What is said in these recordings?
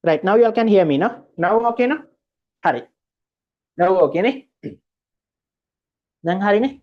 Right, now you all can hear me, no? Now okay, no? Hari. Now okay, ne? Then hari, ne?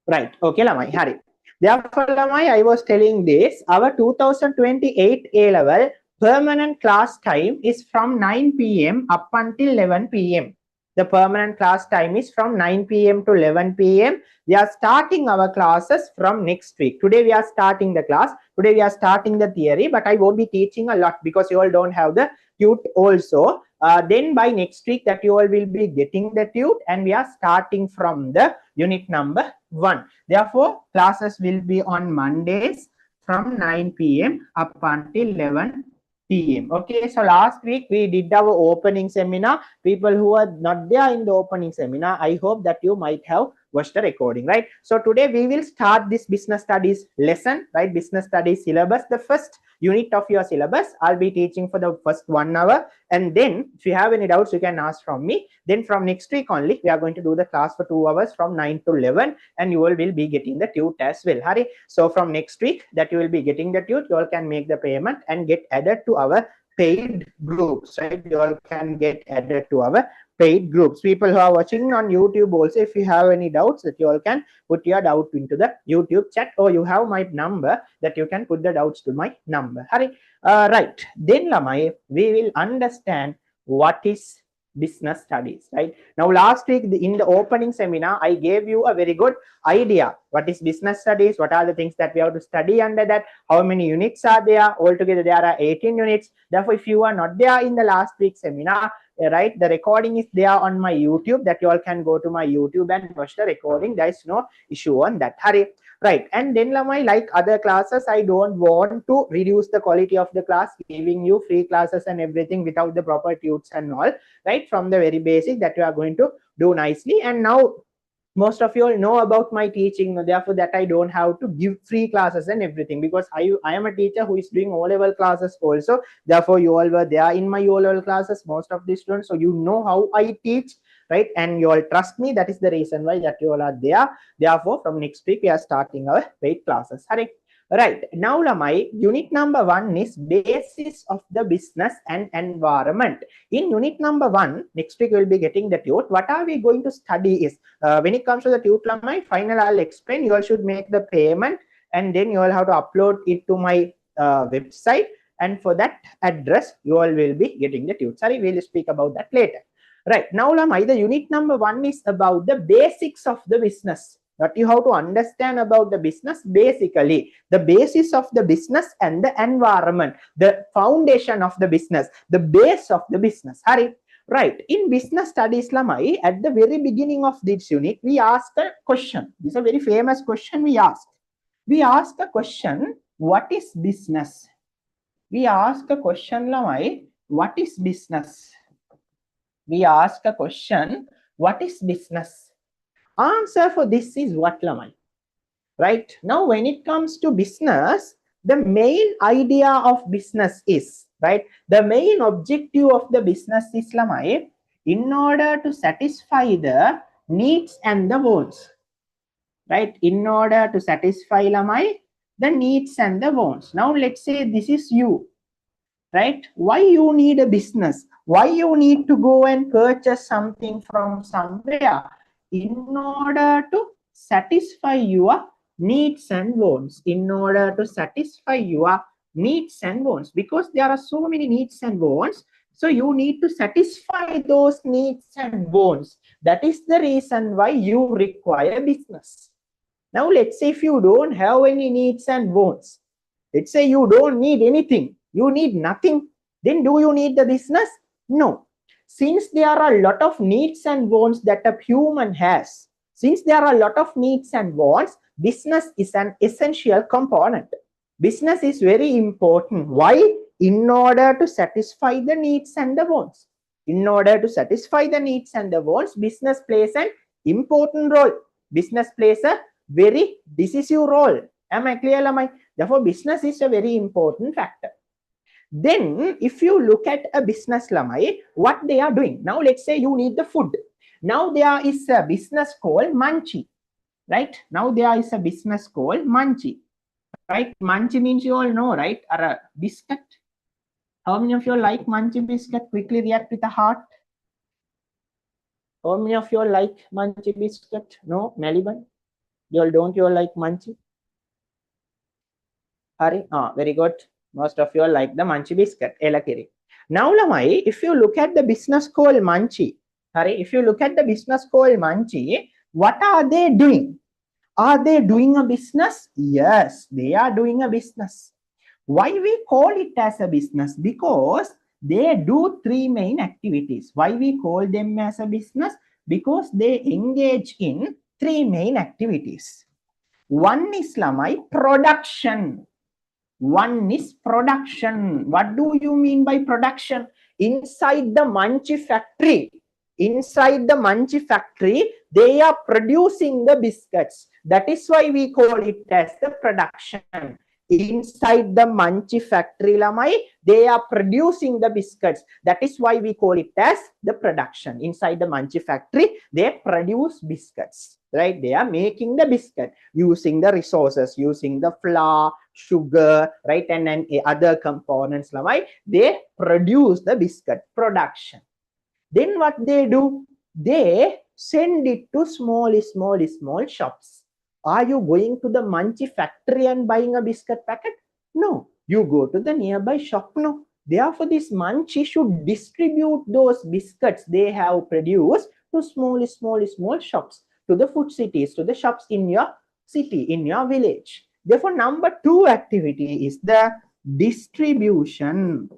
Right, okay, lamai, hari. Therefore, lamai, I was telling this, our 2028 A-level permanent class time is from 9 p.m. up until 11 p.m. The permanent class time is from 9 p.m. to 11 p.m. We are starting our classes from next week. Today we are starting the class. Today we are starting the theory, but I won't be teaching a lot because you all don't have the tute also. Then by next week that you all will be getting the tute, and we are starting from the unit number 1. Therefore, classes will be on Mondays from 9 p.m. up until 11 p.m. Okay, so last week we did our opening seminar. People who are not there in the opening seminar, I hope that you might have watched the recording, right? So today we will start this business studies lesson, right? Business studies syllabus, the first unit of your syllabus. I'll be teaching for the first 1 hour, and then if you have any doubts you can ask from me. Then from next week only we are going to do the class for 2 hours from 9 to 11, and you all will be getting the tute as well. Hari. So from next week that you will be getting the tute, you all can make the payment and get added to our paid groups, right? You all can get added to our paid groups. People who are watching on YouTube also, if you have any doubts, that you all can put your doubt into the YouTube chat, or you have my number that you can put the doubts to my number. Hari. Right, then lamai, we will understand what is business studies. Right, now last week in the opening seminar I gave you a very good idea what is business studies, what are the things that we have to study under that, how many units are there. Altogether there are 18 units. Therefore, if you are not there in the last week's seminar, right, the recording is there on my YouTube, that you all can go to my YouTube and watch the recording. There is no issue on that. Hari. Right, and then lamai, like other classes, I don't want to reduce the quality of the class, giving you free classes and everything without the proper tutes and all, right, from the very basic that you are going to do nicely. And now most of you all know about my teaching, therefore that I don't have to give free classes and everything, because I am a teacher who is doing O-level classes also. Therefore you all were there in my O-level classes, most of the students, so you know how I teach, right? And you all trust me. That is the reason why that you all are there. Therefore from next week we are starting our paid classes. Hari. Right, now lamai, unit number 1 is basis of the business and environment. In unit number 1, next week we will be getting the tute. What are we going to study is, when it comes to the tute lamai, final I'll explain. You all should make the payment, and then you all have to upload it to my website, and for that address you all will be getting the tute. Sorry, we'll speak about that later. Right, now lamai, the unit number 1 is about the basics of the business. What you have to understand about the business, basically the basis of the business and the environment, the foundation of the business, the base of the business. Hari. Right, in business studies lamai, at the very beginning of this unit we ask a question. This is a very famous question we ask. We ask a question, what is business? We ask a question lamai, what is business? We ask a question, what is business? Answer for this is what lamai. Right, now when it comes to business, the main idea of business is, right, the main objective of the business is lamai, in order to satisfy the needs and the wants. Right, in order to satisfy lamai the needs and the wants. Now let's say this is you, right? Why you need a business? Why you need to go and purchase something from somewhere? In order to satisfy your needs and wants. In order to satisfy your needs and wants, because there are so many needs and wants, so you need to satisfy those needs and wants. That is the reason why you require business. Now let's say if you don't have any needs and wants, let's say you don't need anything, you need nothing, then do you need the business? No. Since there are a lot of needs and wants that a human has, since there are a lot of needs and wants, business is an essential component. Business is very important. Why? In order to satisfy the needs and the wants. In order to satisfy the needs and the wants, business plays an important role. Business plays a very decisive role. Am I clear, Lamai? Therefore, business is a very important factor. Then, if you look at a business, lamai, what they are doing. Now, let's say you need the food. Now, there is a business called Munchie, right? Now, there is a business called Munchie, right? Munchie means you all know, right? Or a biscuit. How many of you like Munchie biscuit? Quickly react with a heart. How many of you like Munchie biscuit? No, Maliban? Don't you like Munchie? Hari? Very good. Most of you like the Munchie biscuit. Elakiri. Now, Lamai, if you look at the business called Munchie, Hari, if you look at the business called Munchie, what are they doing? Are they doing a business? Yes, they are doing a business. Why we call it as a business? Because they do three main activities. Why we call them as a business? Because they engage in three main activities. One is Lamai, production. One is production. What do you mean by production? Inside the Munchie factory, they are producing the biscuits. That is why we call it as the production. Inside the Munchie factory, Lamai, they are producing the biscuits. That is why we call it as the production. Inside the Munchie factory, they produce biscuits, right? They are making the biscuit using the resources, using the flour, sugar, right? And then other components, Lamai, they produce the biscuit production. Then what they do? They send it to small shops. Are you going to the Munchie factory and buying a biscuit packet? No. You go to the nearby shop. No. Therefore, this Munchie should distribute those biscuits they have produced to small shops, to the food cities, to the shops in your city, in your village. Therefore, number 2 activity is the distribution.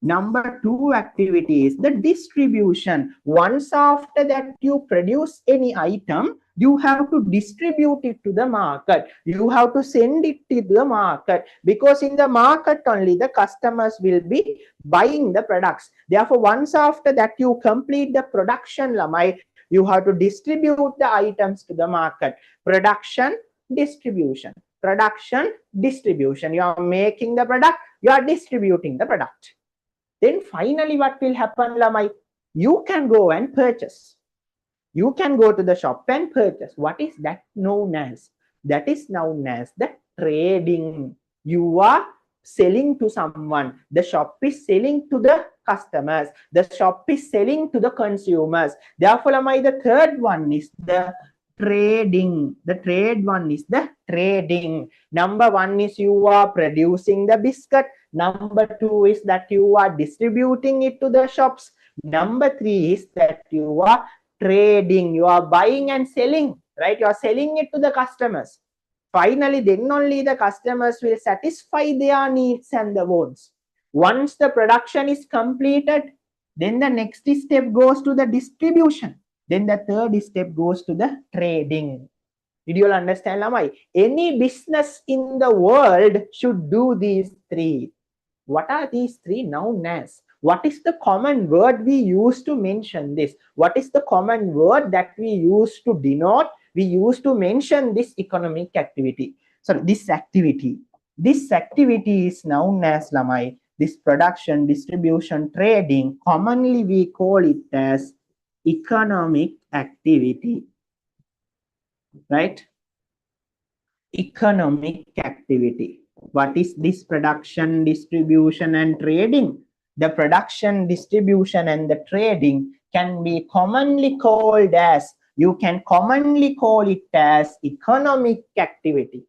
Number 2 activity is the distribution. Once after that you produce any item, you have to distribute it to the market. You have to send it to the market, because in the market only the customers will be buying the products. Therefore, once after that you complete the production, Lamai, you have to distribute the items to the market. Production, distribution. Production, distribution. You are making the product, you are distributing the product. Then finally, what will happen, Lamai? You can go and purchase. You can go to the shop and purchase. What is that known as? That is known as the trading. You are selling to someone. The shop is selling to the customers. The shop is selling to the consumers. Therefore, Lamai, the third one is the trading. The third one is the trading. Number 1 is you are producing the biscuit. Number 2 is that you are distributing it to the shops. Number 3 is that you are trading. You are buying and selling, right? You are selling it to the customers. Finally, then only the customers will satisfy their needs and the wants. Once the production is completed, then the next step goes to the distribution. Then the third step goes to the trading. Did you all understand, Lamai? Any business in the world should do these 3. What are these 3 known as? What is the common word we use to mention this? What is the common word that we use to denote? We use to mention this economic activity. So this activity is known as, Lamai, this production, distribution, trading. Commonly we call it as economic activity, right? Economic activity. What is this production, distribution, and trading? The production, distribution, and the trading can be commonly called as, you can commonly call it as economic activity.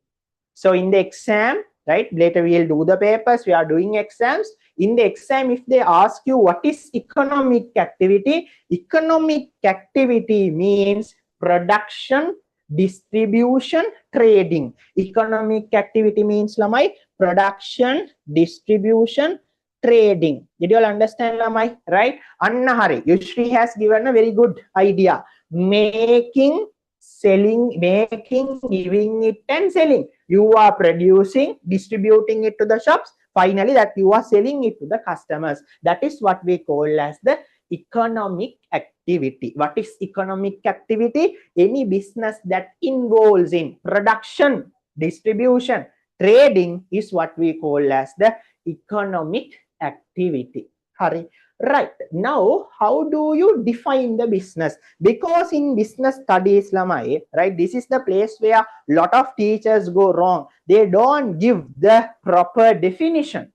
So in the exam, right, later we'll do the papers, we are doing exams. In the exam, if they ask you what is economic activity, economic activity means production, distribution, trading. Economic activity means, Lamai, production, distribution, trading. Did you all understand, Lamai? Right? Anna Hari, Yushri has given a very good idea. Making, selling, making, giving it and selling. You are producing, distributing it to the shops. Finally, that you are selling it to the customers. That is what we call as the economic activity. What is economic activity? Any business that involves in production, distribution, trading is what we call as the economic activity. Hari. Right. Now, how do you define the business? Because in business studies, Lamai, right, this is the place where a lot of teachers go wrong. They don't give the proper definition.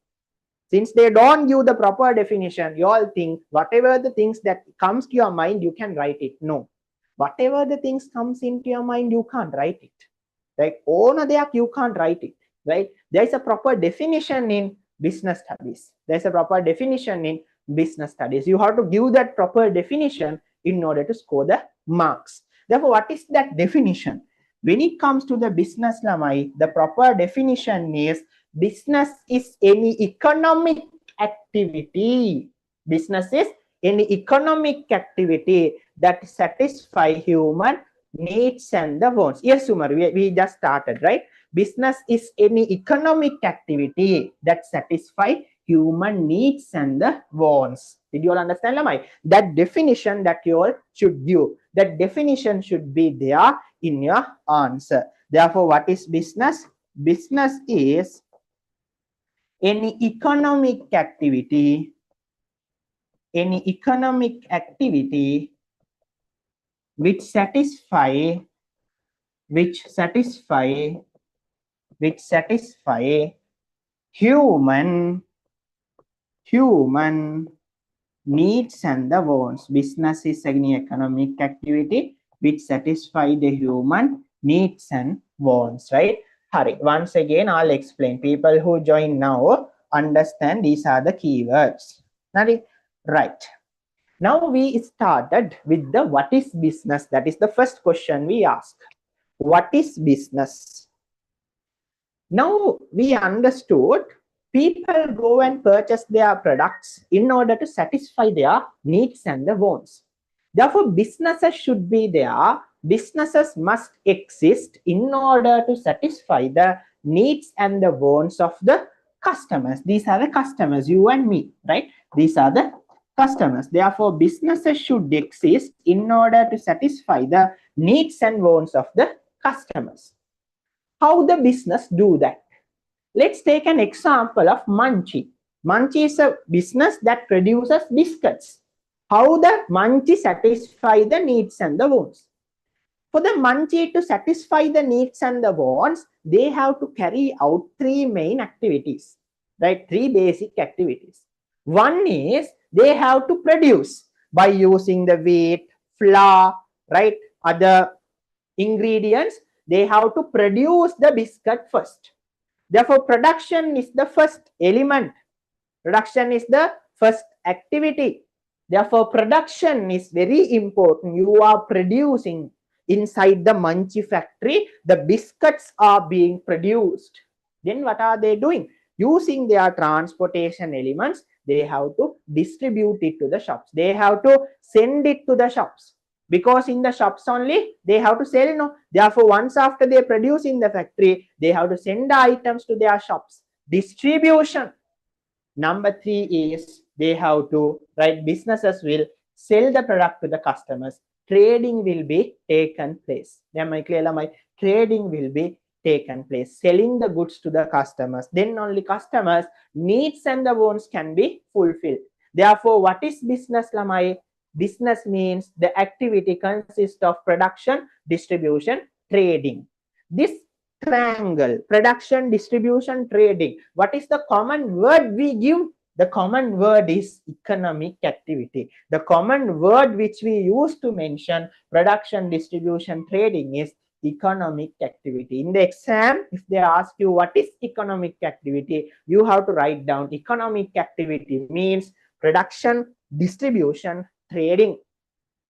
Since they don't give the proper definition, you all think whatever the things that comes to your mind, you can write it. No. Whatever the things comes into your mind, you can't write it. Right? You can't write it. Right? There is a proper definition in business studies. There's a proper definition in business studies. You have to give that proper definition in order to score the marks. Therefore, what is that definition? When it comes to the business, Lamai, the proper definition is business is any economic activity. Business is any economic activity that satisfy human needs and the wants. Yes, Sumar, we just started, right? Business is any economic activity that satisfy human needs and the wants. Did you all understand, Lamai? That definition that you all should give. That definition should be there in your answer. Therefore, what is business? Business is any economic activity which satisfy human needs and the wants. Business is any economic activity which satisfy the human needs and wants, right? Hari, once again I'll explain. People who join now understand these are the keywords. Right. Now we started with the what is business. That is the first question we ask. What is business? Now we understood people go and purchase their products in order to satisfy their needs and the wants. Therefore, businesses should be there. Businesses must exist in order to satisfy the needs and the wants of the customers. These are the customers, you and me, right? These are the customers. Therefore, businesses should exist in order to satisfy the needs and wants of the customers. How the business do that? Let's take an example of Munchie. Munchie is a business that produces biscuits. How the Munchie satisfy the needs and the wants? For the Munchie to satisfy the needs and the wants, they have to carry out three main activities, right? Three basic activities. One is they have to produce by using the wheat, flour, right? Other ingredients. They have to produce the biscuit first. Therefore, production is the first element. Production is the first activity. Therefore, production is very important. You are producing inside the Munchie factory. The biscuits are being produced. Then what are they doing? Using their transportation elements, they have to distribute it to the shops. They have to send it to the shops. Because in the shops only, they have to sell, no. Therefore, once after they produce in the factory, they have to send the items to their shops. Distribution. Number three is they have to, right, businesses will sell the product to the customers. Trading will be taken place. Am I clear? Trading will be taken place. Selling the goods to the customers. Then only customers' needs and the wants can be fulfilled. Therefore, what is business, Lamai? Business means the activity consists of production, distribution, trading. This triangle, production, distribution, trading. What is the common word we give? The common word is economic activity. The common word which we use to mention production, distribution, trading is economic activity. In the exam, if they ask you what is economic activity, you have to write down economic activity means production, distribution, trading.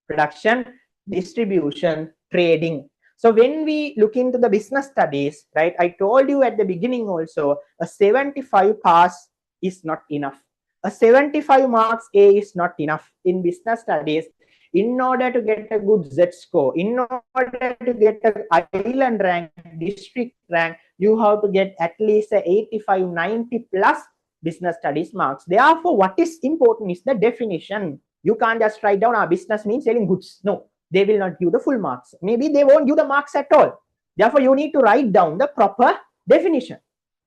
Production, distribution, trading. So when we look into the business studies, right, I told you at the beginning also, a 75 pass is not enough. A 75 marks A is not enough in business studies. In order to get a good Z score, in order to get an island rank, district rank, you have to get at least a 85, 90 plus business studies marks. Therefore, what is important is the definition. You can't just write down our business means selling goods. No, they will not give the full marks. Maybe they won't give the marks at all. Therefore, you need to write down the proper definition.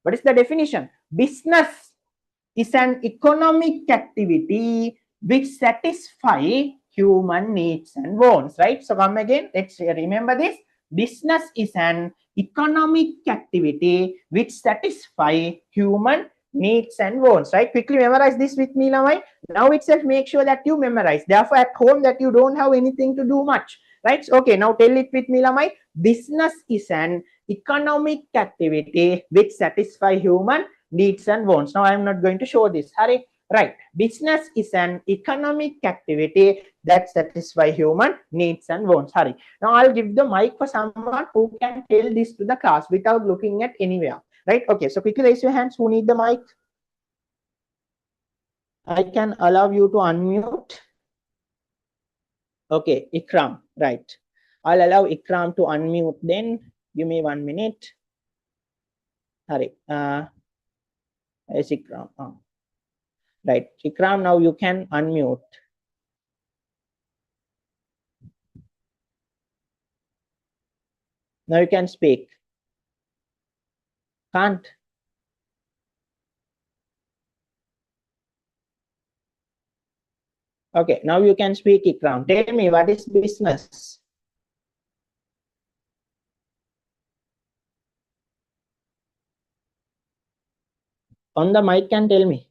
What is the definition? Business is an economic activity which satisfy human needs and wants, right? So come again, let's remember this. Business is an economic activity which satisfy human needs and wants, right? Quickly memorize this with me, Lamai. Now itself make sure that you memorize. Therefore, at home that you don't have anything to do much, right? Okay, now tell it with me, Lamai. Business is an economic activity which satisfy human needs and wants. Now I am not going to show this. Hurry. Right. Business is an economic activity that satisfy human needs and wants. Hurry. Now I'll give the mic for someone who can tell this to the class without looking at anywhere. Right. Okay. So quickly raise your hands. Who need the mic? I can allow you to unmute. Okay. Ikram. Right. I'll allow Ikram to unmute then. Give me 1 minute. Hurry. Yes, Ikram. Right. Ikram, now you can unmute. Now you can speak. Can't. Okay, now you can speak, Ikram. Tell me, what is business? On the mic can tell me.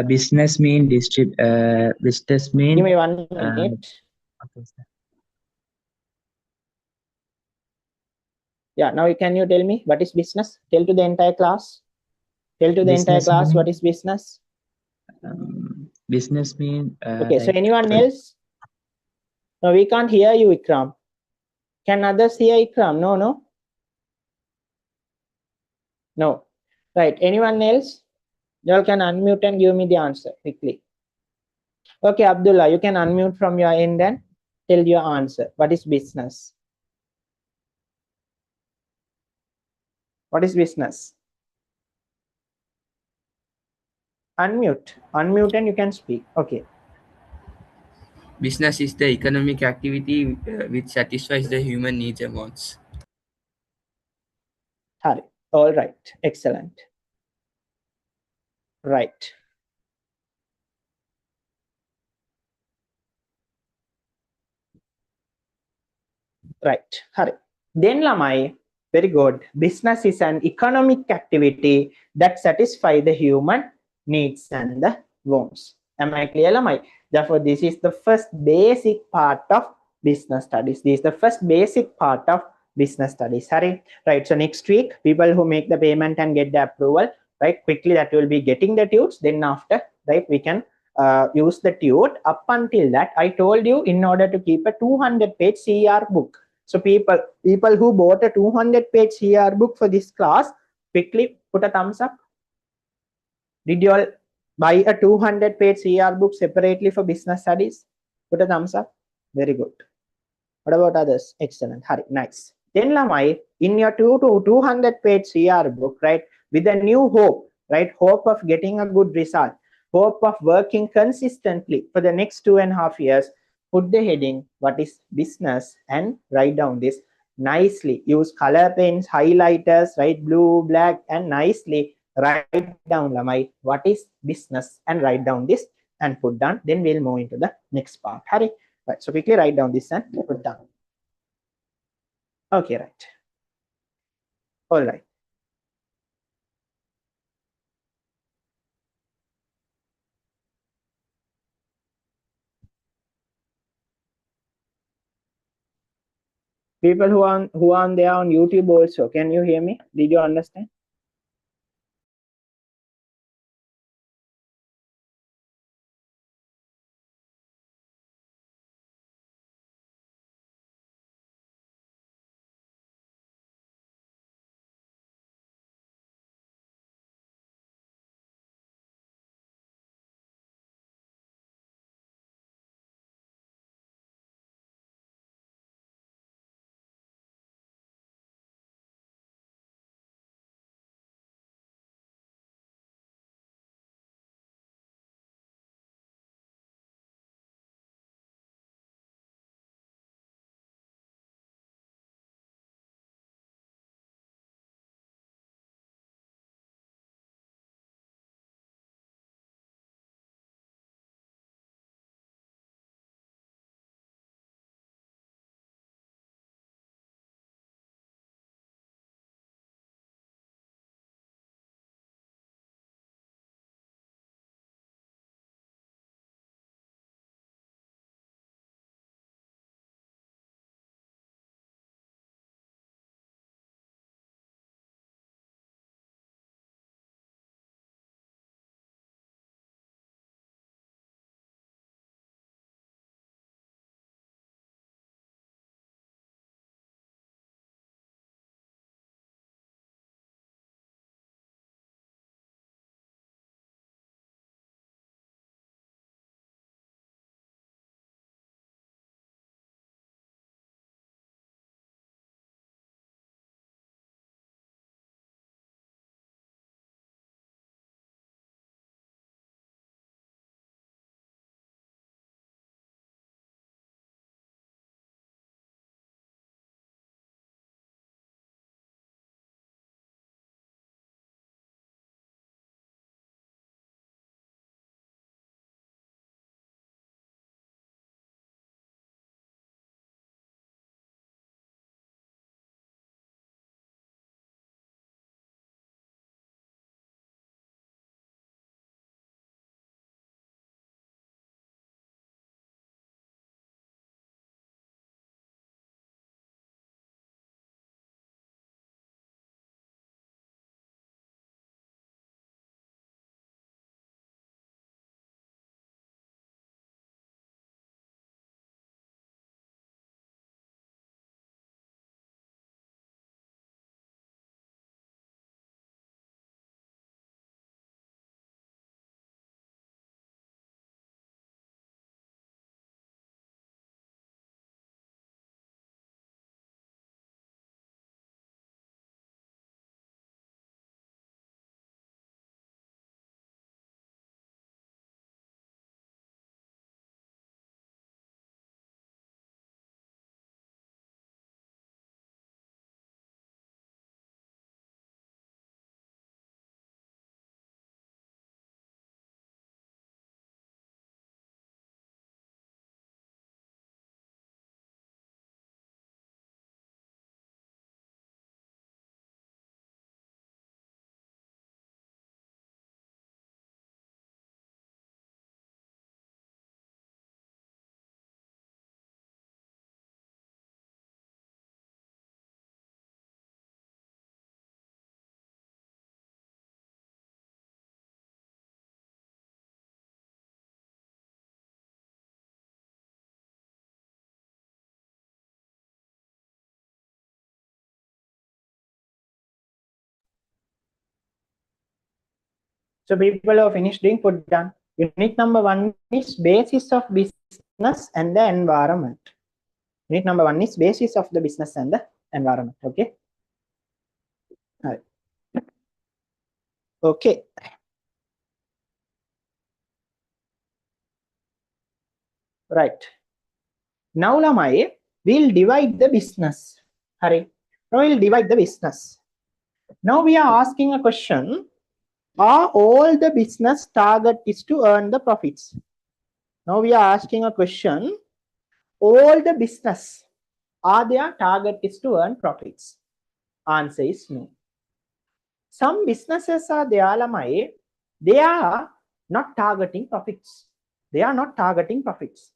Business mean business mean. Give me 1 minute. Okay, sir. Yeah, now you tell me what is business? Tell to the entire class. Tell to the entire Business class mean, what is business. business mean. Okay, so Like anyone else? No, we can't hear you, Ikram. Can others hear Ikram? No, no. No. Right. Anyone else? You all can unmute and give me the answer quickly. Okay, Abdullah, you can unmute from your end and tell your answer. What is business? What is business? Unmute and you can speak. Okay. Business is the economic activity which satisfies the human needs and wants. Hari. All right. Excellent. Right. Right. Hari. Then Lamai, very good. Business is an economic activity that satisfies the human needs and the wants. Am I clear, Lamai? Therefore, this is the first basic part of business studies. This is the first basic part of business studies. Hari. Right. So next week, people who make the payment and get the approval, right, quickly that will be getting the tudes. Then after, right, we can use the tude. Up until that, I told you, in order to keep a 200-page CR book. So people who bought a 200-page CR book for this class, quickly put a thumbs up. Did you all buy a 200-page CR book separately for business studies? Put a thumbs up. Very good. What about others? Excellent. Hari, nice. Then Lamai, in your 200-page CR book, right, with a new hope, right, hope of getting a good result, hope of working consistently for the next 2.5 years, put the heading, what is business, and write down this nicely. Use color pens, highlighters, right, blue, black, and nicely write down, Lamai, what is business, and write down this and put down. Then we'll move into the next part. Hari. Right, so quickly write down this and put down. Okay, right. All right. People who are there on YouTube also, can you hear me? Did you understand? So people who have finished doing, put down. Unit number 1 is basis of business and the environment. Unit number 1 is basis of the business and the environment. Okay. All right. Okay. Right. Now lamai, we'll divide the business. Hurry. Now we'll divide the business. Now we are asking a question. Are all the business target is to earn the profits? Now we are asking a question. All the business, are their target is to earn profits? Answer is no. Some businesses are there, lamai, they are not targeting profits. They are not targeting profits.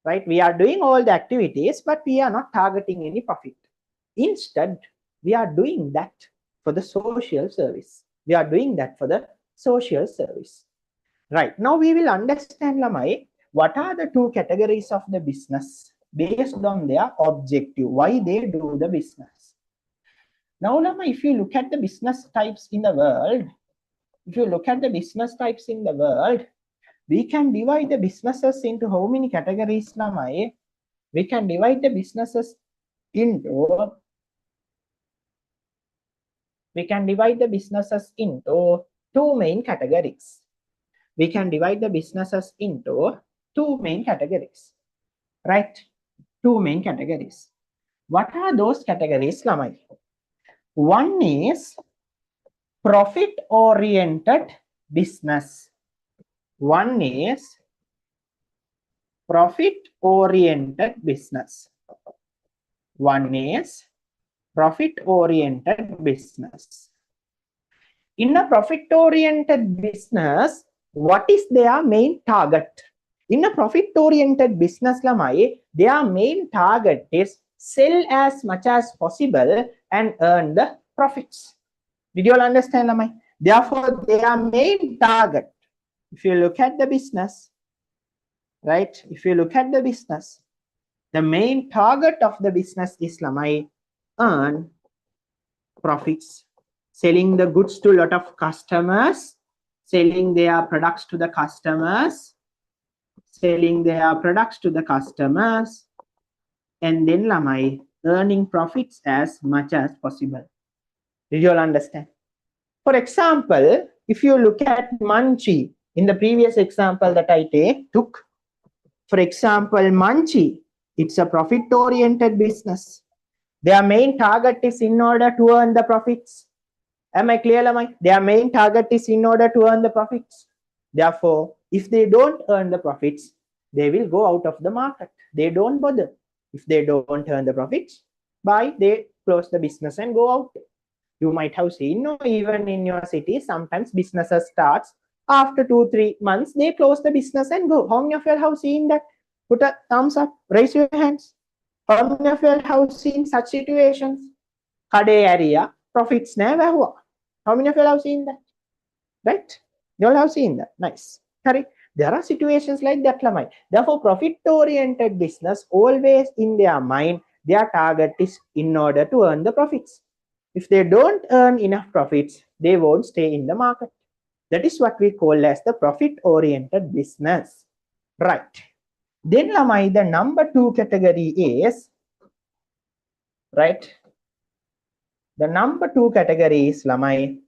Right? We are doing all the activities, but we are not targeting any profit. Instead, we are doing that for the social service. We are doing that for the social service. Right. Now we will understand, lamai, what are the two categories of the business based on their objective, why they do the business. Now, lamai, if you look at the business types in the world, we can divide the businesses into how many categories, lamai? We can divide the businesses into two main categories. We can divide the businesses into two main categories. Right? Two main categories. What are those categories, lamai? One is profit-oriented business. One is profit-oriented business. One is profit-oriented business. In a profit-oriented business, what is their main target? In a profit-oriented business, lamai, their main target is sell as much as possible and earn the profits. Did you all understand, lamai? Therefore, their main target, if you look at the business, right? If you look at the business, the main target of the business is, lamai, earn profits. Selling the goods to a lot of customers, selling their products to the customers, and then, lamai, earning profits as much as possible. Did you all understand? For example, if you look at Munchie, in the previous example that I took, for example, Munchie, it's a profit-oriented business. Their main target is in order to earn the profits. Am I clear, lamai? Their main target is in order to earn the profits. Therefore, if they don't earn the profits, they will go out of the market. They don't bother. If they don't earn the profits, they close the business and go out. You might have seen, no, even in your city, sometimes businesses starts after 2-3 months, they close the business and go. How many of you have seen that? Put a thumbs up, raise your hands. How many of you have seen such situations? Kade area, profits never. How many of you have seen that? Right? You all have seen that. Nice. Correct. There are situations like that, lamai. Therefore, profit-oriented business, always in their mind, their target is in order to earn the profits. If they don't earn enough profits, they won't stay in the market. That is what we call as the profit-oriented business. Right. Then, lamai, the number 2 category is, right? The number 2 category is, lamai,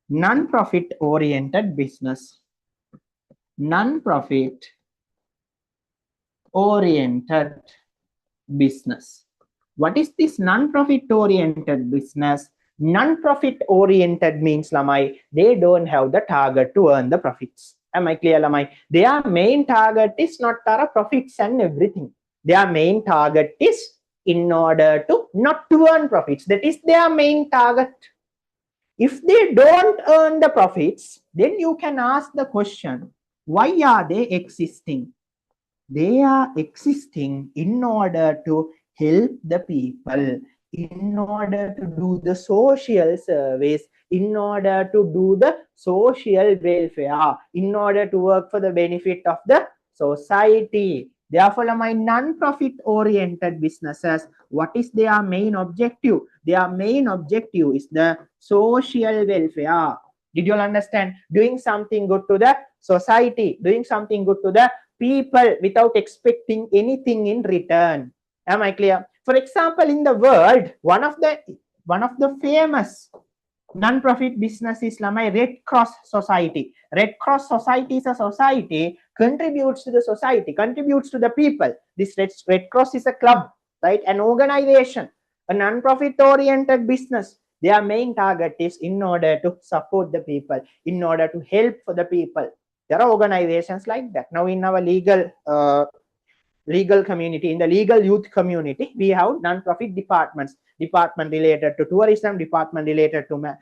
non-profit oriented business. Non-profit oriented business. What is this non-profit oriented business? Non-profit oriented means, lamai, they don't have the target to earn the profits. Am I clear, lamai? Their main target is not profits and everything. Their main target is in order to not to earn profits. That is their main target. If they don't earn the profits, then you can ask the question, why are they existing? They are existing in order to help the people, in order to do the social service, in order to do the social welfare, in order to work for the benefit of the society. Therefore, my non-profit oriented businesses, what is their main objective? Their main objective is the social welfare. Did you all understand? Doing something good to the society, doing something good to the people without expecting anything in return. Am I clear? For example, in the world, one of the famous non-profit business is Lamai Red Cross Society. Red Cross Society is a society, contributes to the society, contributes to the people. This Red Cross is a club, right? An organization, a non-profit oriented business. Their main target is in order to support the people, in order to help for the people. There are organizations like that. Now in our legal community, in the legal youth community, we have non-profit departments, department related to tourism, department related to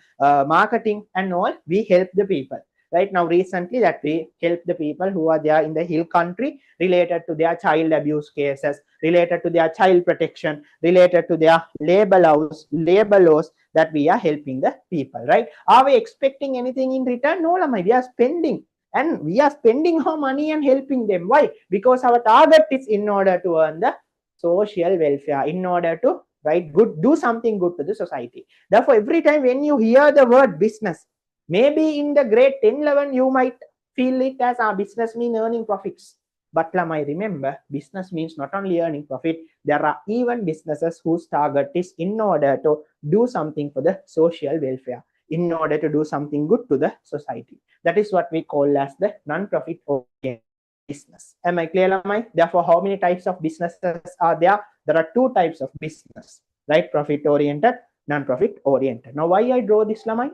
marketing and all. We help the people. Right now recently that we help the people who are there in the hill country, related to their child abuse cases, related to their child protection, related to their labor laws, that we are helping the people. Right, are we expecting anything in return? No, Lamai, we are spending, and we are spending our money and helping them. Why? Because our target is in order to earn the social welfare, in order to, right, good, do something good to the society. Therefore, every time when you hear the word business, maybe in the grade 10 11 you might feel it as our business mean earning profits. But Lamai, remember, business means not only earning profit, there are even businesses whose target is in order to do something for the social welfare, in order to do something good to the society. That is what we call as the non-profit oriented business. Am I clear, Lamai? Therefore, how many types of businesses are there? There are two types of business, right? Profit oriented, non-profit oriented. Now, why I draw this, Lamai?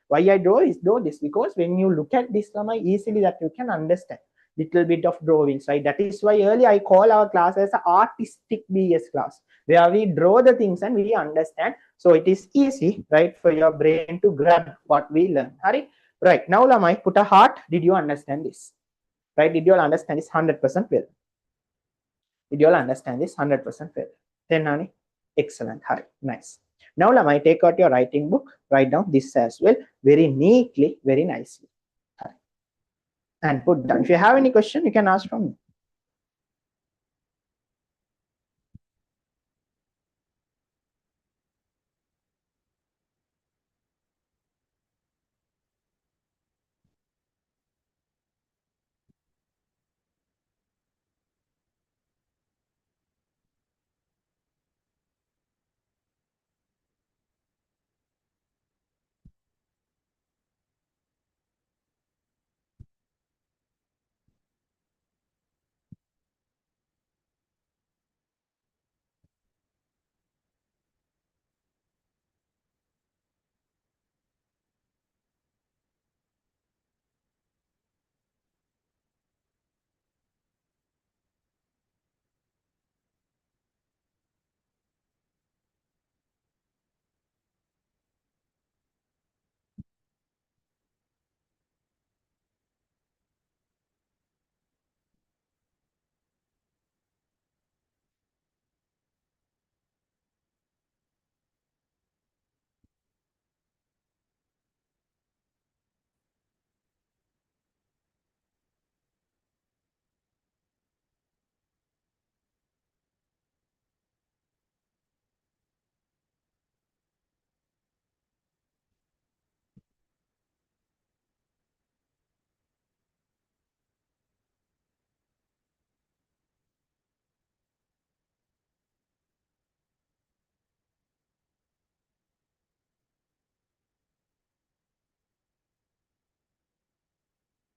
Why I draw this? Because when you look at this, Lamai, easily that you can understand little bit of drawings, right? That is why earlier I call our class as an artistic BS class, where we draw the things and we understand. So it is easy, right, for your brain to grab what we learn. Hari? Right, now Lamai, put a heart. Did you understand this? Right, did you all understand this 100% well? Did you all understand this 100% well? Then Nani? Excellent. Hari. Nice. Now Lamai, take out your writing book, write down this as well, very neatly, very nicely. Hari. And put down. If you have any question, you can ask from me.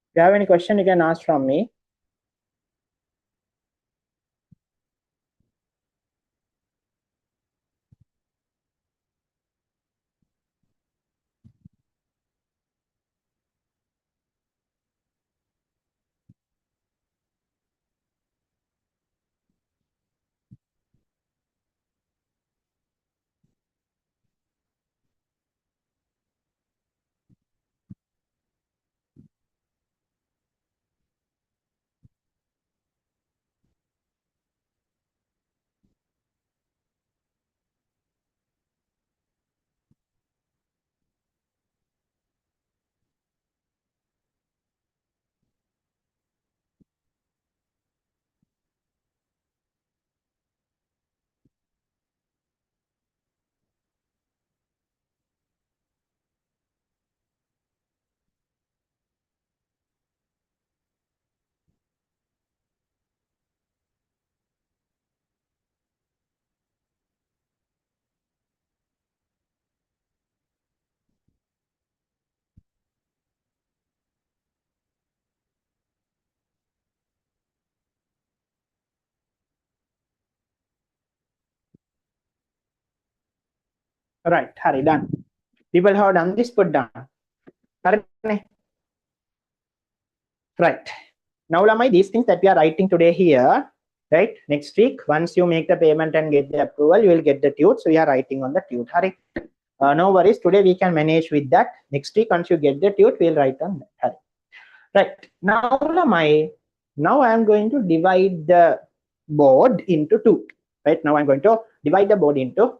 If you have any question, you can ask from me. Right, hari, done. People have done this, put down. Hari, right. Now, Lamai, these things that we are writing today here, right? Next week, once you make the payment and get the approval, you will get the tute. So we are writing on the tute. Hari. No worries. Today we can manage with that. Next week, once you get the tute, we'll write on that. Hari. Right. Now, Lamai, now I am going to divide the board into two. Right. Now I'm going to divide the board into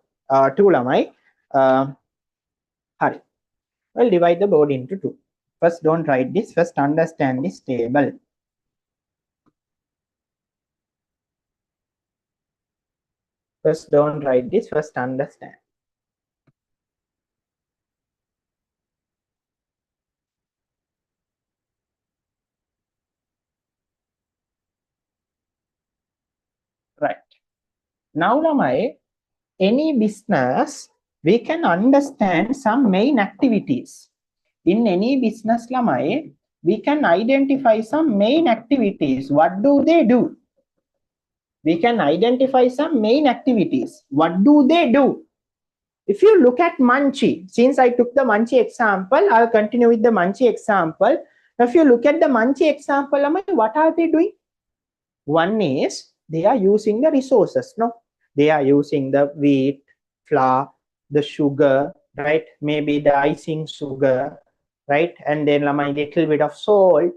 two, Lamai. Hari. We'll divide the board into two. First, don't write this. First, understand this table. First, don't write this. First, understand. Right. Now, Lamai, any business, we can understand some main activities. In any business, Lamai, we can identify some main activities. What do they do? We can identify some main activities. What do they do? If you look at Munchie, since I took the Munchie example, I'll continue with the Munchie example. If you look at the Munchie example, what are they doing? One is they are using the resources. No, they are using the wheat, flour, the sugar, right? Maybe the icing sugar, right? And then a little bit of salt.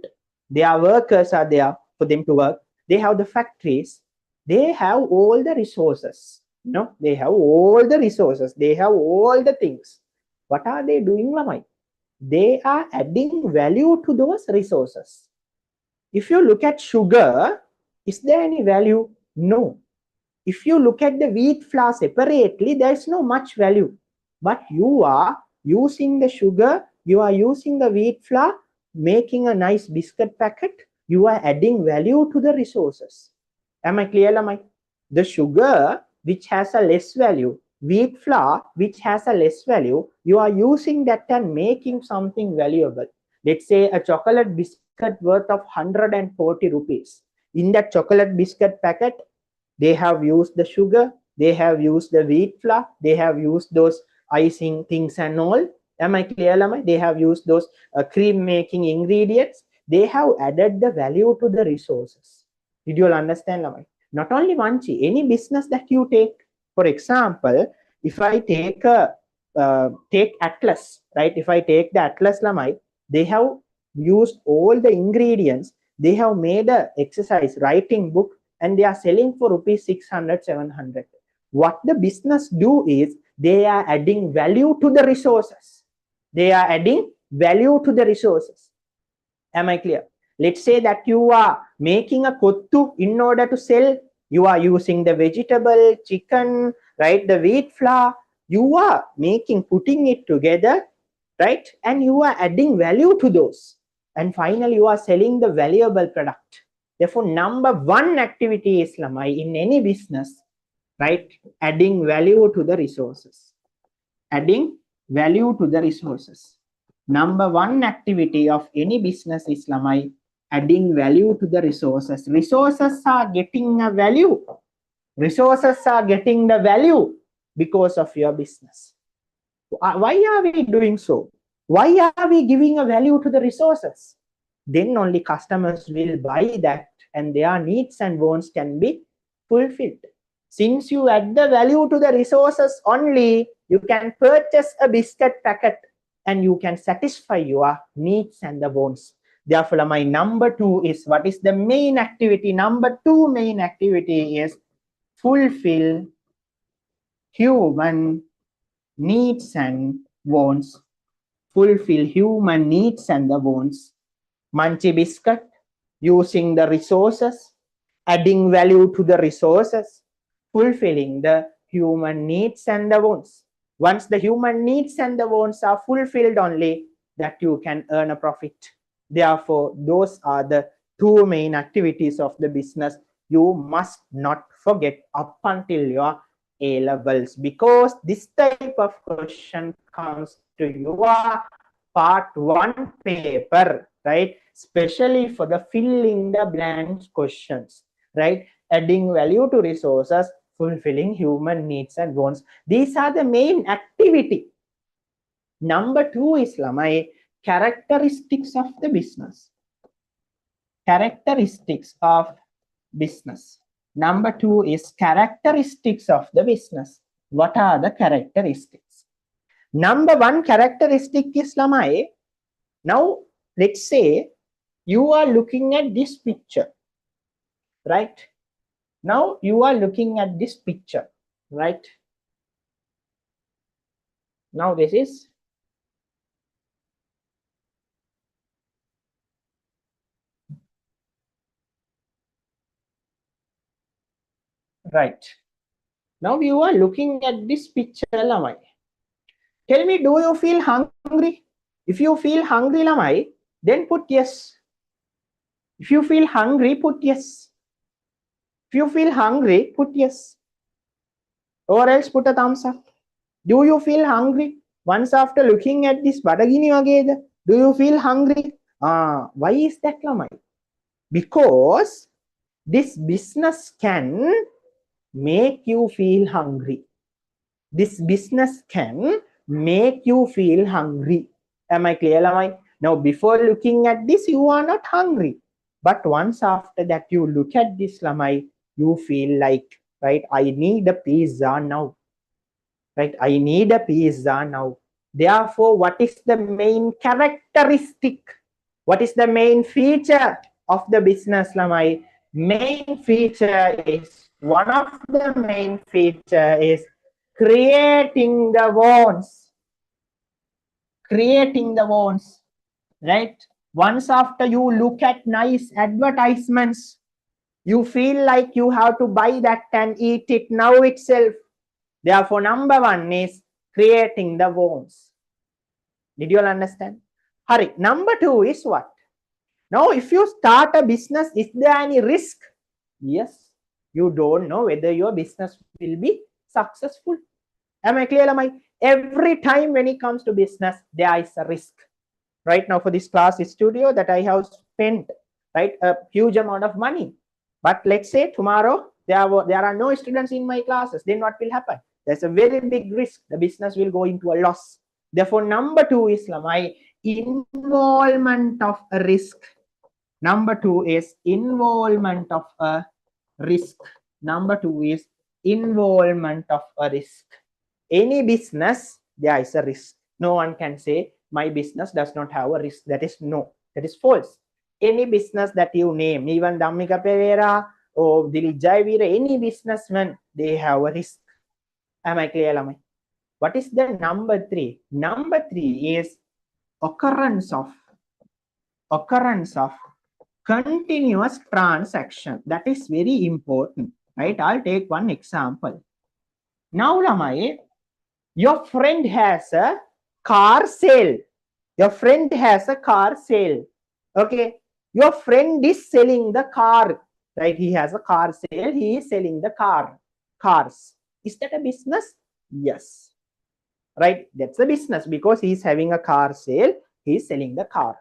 Their workers are there for them to work. They have the factories. They have all the resources. No, they have all the resources. They have all the things. What are they doing, Lamai? They are adding value to those resources. If you look at sugar, is there any value? No. If you look at the wheat flour separately, there is no much value. But you are using the sugar, you are using the wheat flour, making a nice biscuit packet, you are adding value to the resources. Am I clear, Lamai? The sugar, which has a less value, wheat flour, which has a less value, you are using that and making something valuable. Let's say a chocolate biscuit worth of 140 rupees. In that chocolate biscuit packet, they have used the sugar, they have used the wheat flour, they have used those icing things and all. Am I clear, Lamai? They have used those cream making ingredients. They have added the value to the resources. Did you all understand, Lamai? Not only Munchie, any business that you take. For example, if I take take Atlas, right? If I take the Atlas, Lamai, they have used all the ingredients. They have made a exercise writing book and they are selling for rupees 600, 700. What the business do is they are adding value to the resources. They are adding value to the resources. Am I clear? Let's say that you are making a kottu in order to sell. You are using the vegetable, chicken, right? The wheat flour. You are putting it together, right? And you are adding value to those. And finally, you are selling the valuable product. Therefore, number one activity is, Lamai, in any business, right? Adding value to the resources. Adding value to the resources. Number one activity of any business is, Lamai, adding value to the resources. Resources are getting a value. Resources are getting the value because of your business. Why are we doing so? Why are we giving a value to the resources? Then only customers will buy that and their needs and wants can be fulfilled. Since you add the value to the resources only, you can purchase a biscuit packet and you can satisfy your needs and the wants. Therefore, my number two is, what is the main activity? Number two main activity is fulfill human needs and wants. Fulfill human needs and the wants. Munchie biscuit, using the resources, adding value to the resources, fulfilling the human needs and the wants. Once the human needs and the wants are fulfilled only, that you can earn a profit. Therefore, those are the two main activities of the business. You must not forget up until your A levels, because this type of question comes to your part 1 paper, right? Especially for the fill in the blanks questions, right? Adding value to resources, fulfilling human needs and wants. These are the main activity. Number 2 is lamai characteristics of the business. Characteristics of business. Number 2 is characteristics of the business. What are the characteristics? Number 1 characteristic is lamai. Now let's say you are looking at this picture, right? Now you are looking at this picture, right? Now this is right. Now you are looking at this picture, lamai. Tell me, do you feel hungry? If you feel hungry, lamai, then put yes. If you feel hungry, put yes. If you feel hungry, put yes. Or else put a thumbs up. Do you feel hungry? Once after looking at this badagini wageda, do you feel hungry? Why is that, lamai? Because this business can make you feel hungry. This business can make you feel hungry. Am I clear, lamai? Now, before looking at this, you are not hungry. But once after that, you look at this, lamai, you feel like, right, I need a pizza now. Right, I need a pizza now. Therefore, what is the main characteristic? What is the main feature of the business, lamai? Main feature is, one of the main feature is creating the wants. Creating the wants, right? Once after you look at nice advertisements, you feel like you have to buy that and eat it now itself. Therefore, number 1 is creating the wants. Did you all understand? Hurry. Number 2 is what? Now, if you start a business, is there any risk? Yes. You don't know whether your business will be successful. Am I clear, Lamai? Every time when it comes to business, there is a risk. Right now, for this class studio that I have spent, right, a huge amount of money. But let's say tomorrow there are no students in my classes. Then what will happen? There's a very big risk. The business will go into a loss. Therefore, number 2 is lamai involvement of a risk. Number 2 is involvement of a risk. Number 2 is involvement of a risk. Any business, there is a risk. No one can say my business does not have a risk. That is no. That is false. Any business that you name, even Dhammika Pereira or Dilip Jayavira, any businessman, they have a risk. Am I clear, Lamai? What is the number 3? Number 3 is occurrence of continuous transaction. That is very important, right? I'll take one example. Now, Lamai, your friend has a car sale. Your friend has a car sale. Okay. Your friend is selling the car, right? He has a car sale. He is selling the cars. Is that a business? Yes. Right. That's a business because he is having a car sale. He is selling the car.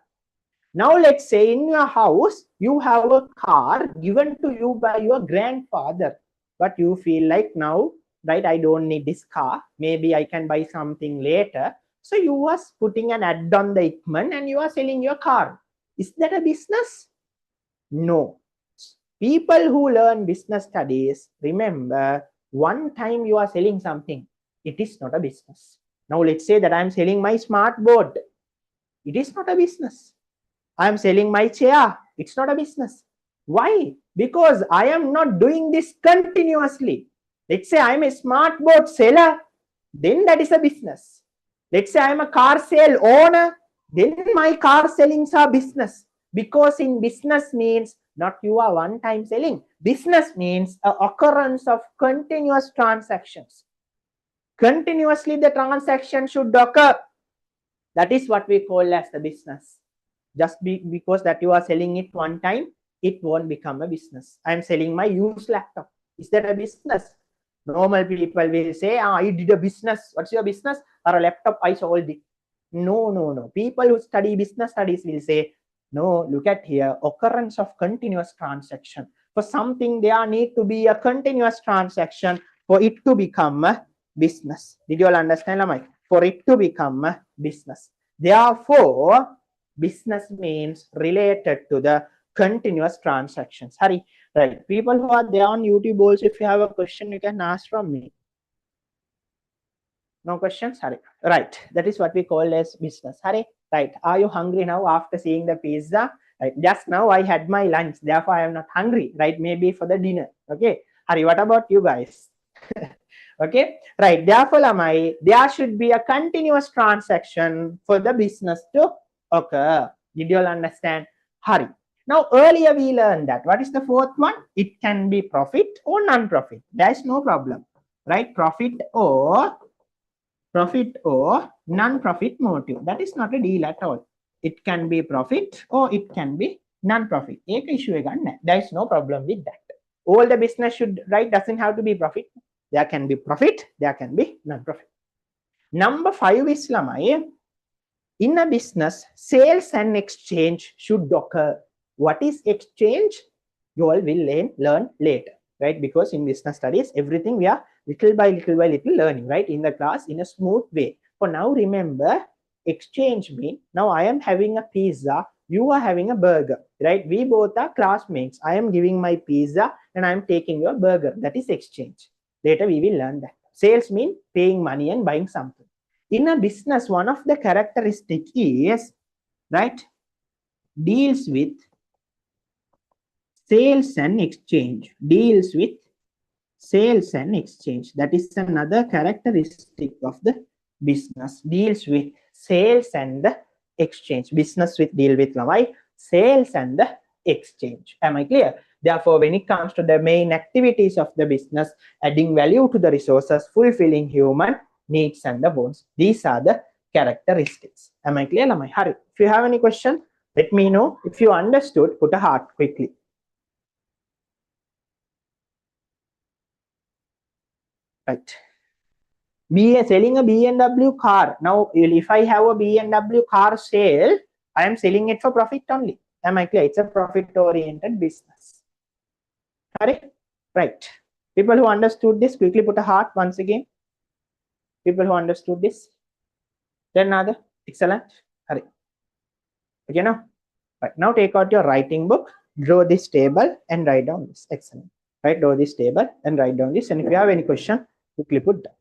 Now, let's say in your house, you have a car given to you by your grandfather, but you feel like now, right, I don't need this car. Maybe I can buy something later. So you are putting an ad on the equipment and you are selling your car. Is that a business? No. People who learn business studies, remember, one time you are selling something, it is not a business. Now, let's say that I am selling my smart board. It is not a business. I am selling my chair. It's not a business. Why? Because I am not doing this continuously. Let's say I am a smart board seller, then that is a business. Let's say I am a car sale owner, then my car sellings are business. Because in business means not you are one time selling. Business means an occurrence of continuous transactions. Continuously the transaction should occur. That is what we call as the business. Just because that you are selling it one time, it won't become a business. I am selling my used laptop. Is that a business? Normal people will say, I did a business. What's your business? Or a laptop, I sold it. No. People who study business studies will say, no, look at here, occurrence of continuous transaction. For something, there need to be a continuous transaction for it to become a business. Did you all understand, Lamai? For it to become a business. Therefore, business means related to the continuous transactions. Hari, right? People who are there on YouTube also, if you have a question, you can ask from me. No questions? Hari. Right. That is what we call as business. Hari. Right. Are you hungry now after seeing the pizza? Right. Just now I had my lunch. Therefore, I am not hungry. Right. Maybe for the dinner. Okay. Hari, what about you guys? Okay. Right. Therefore, there should be a continuous transaction for the business to occur. Did you all understand? Hari. Now, earlier we learned that. What is the fourth one? It can be profit or non-profit. There is no problem. Right. Profit or non-profit motive. That is not a deal at all. It can be profit or it can be non-profit. There is no problem with that. All the business should, right, doesn't have to be profit. There can be profit, there can be non-profit. Number 5 is Lamai. In a business, sales and exchange should occur. What is exchange? You all will learn later, right? Because in business studies, everything we are little by little learning, right? In the class, in a smooth way. For now, remember, exchange means, now I am having a pizza, you are having a burger, right? We both are classmates. I am giving my pizza and I am taking your burger. That is exchange. Later, we will learn that. Sales means paying money and buying something. In a business, one of the characteristics is, right, deals with sales and exchange. Deals with sales and exchange. That is another characteristic of the business. Deals with sales and the exchange. Business with deal with sales and the exchange. Am I clear? Therefore, when it comes to the main activities of the business, adding value to the resources, fulfilling human needs and the wants. These are the characteristics. Am I clear? Am I hurry? If you have any question, let me know. If you understood, put a heart quickly. Right. Selling a BMW car. Now, if I have a BMW car sale, I am selling it for profit only. Am I clear? It's a profit-oriented business. Correct? Right. People who understood this, quickly put a heart once again. People who understood this. Then another. Excellent. Hurry. Okay, now? Right. Now take out your writing book, draw this table and write down this. Excellent. Right. Draw this table and write down this. And if you have any question, quickly put down.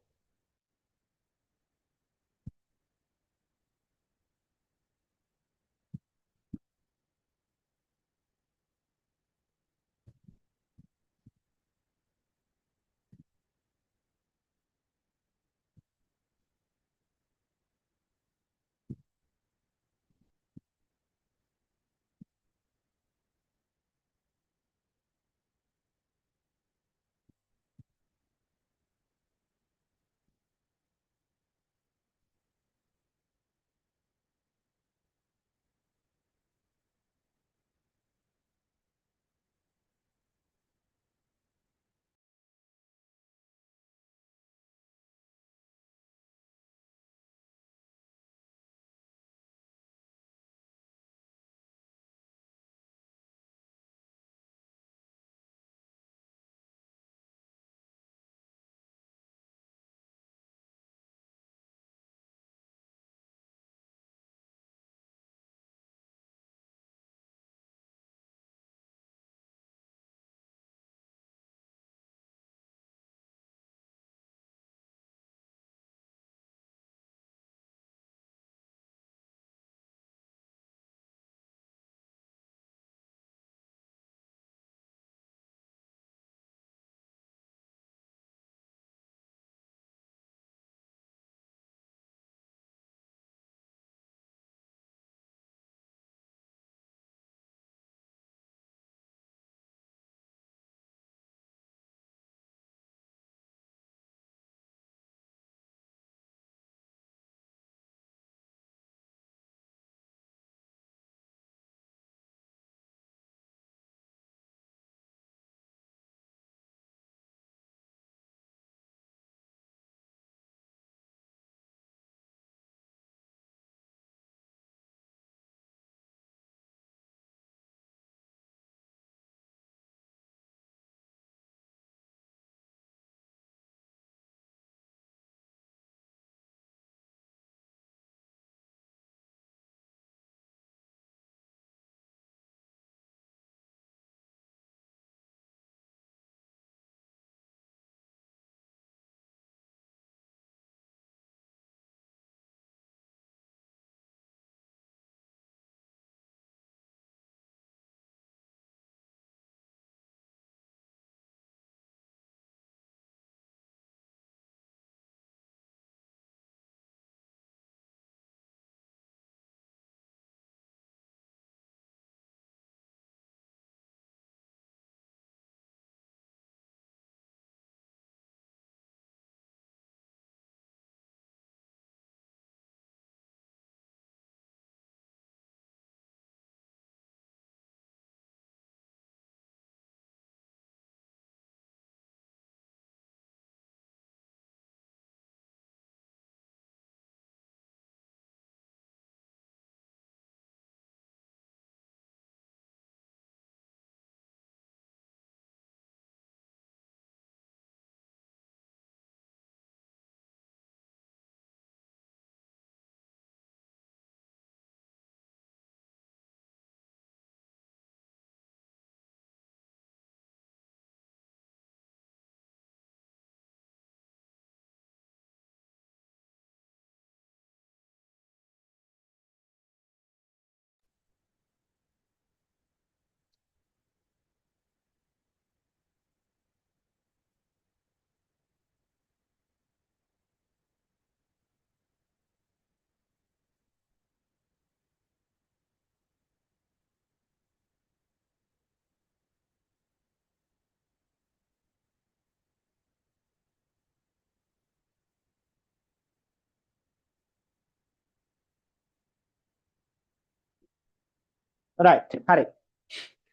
Right, correct.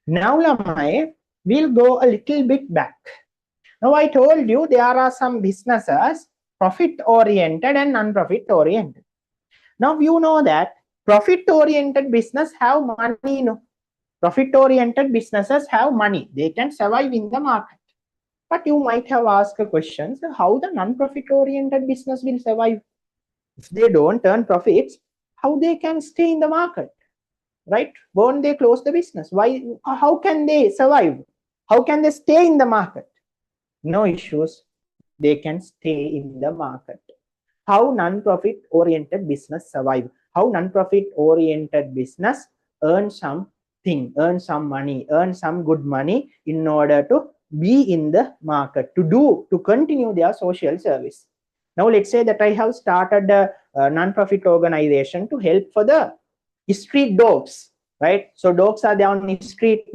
Now, Lamai, we'll go a little bit back. Now, I told you there are some businesses profit-oriented and non-profit-oriented. Now, you know that profit-oriented business have money, no? Profit-oriented businesses have money. They can survive in the market. But you might have asked a question, so how the non-profit-oriented business will survive? If they don't earn profits, how they can stay in the market? Right? Won't they close the business? Why? How can they survive? How can they stay in the market? No issues. They can stay in the market. How non-profit oriented business survive? How non-profit oriented business earn something, earn some money, earn some good money in order to be in the market, to continue their social service. Now let's say that I have started a non-profit organization to help for the street dogs, right? So dogs are there on the street,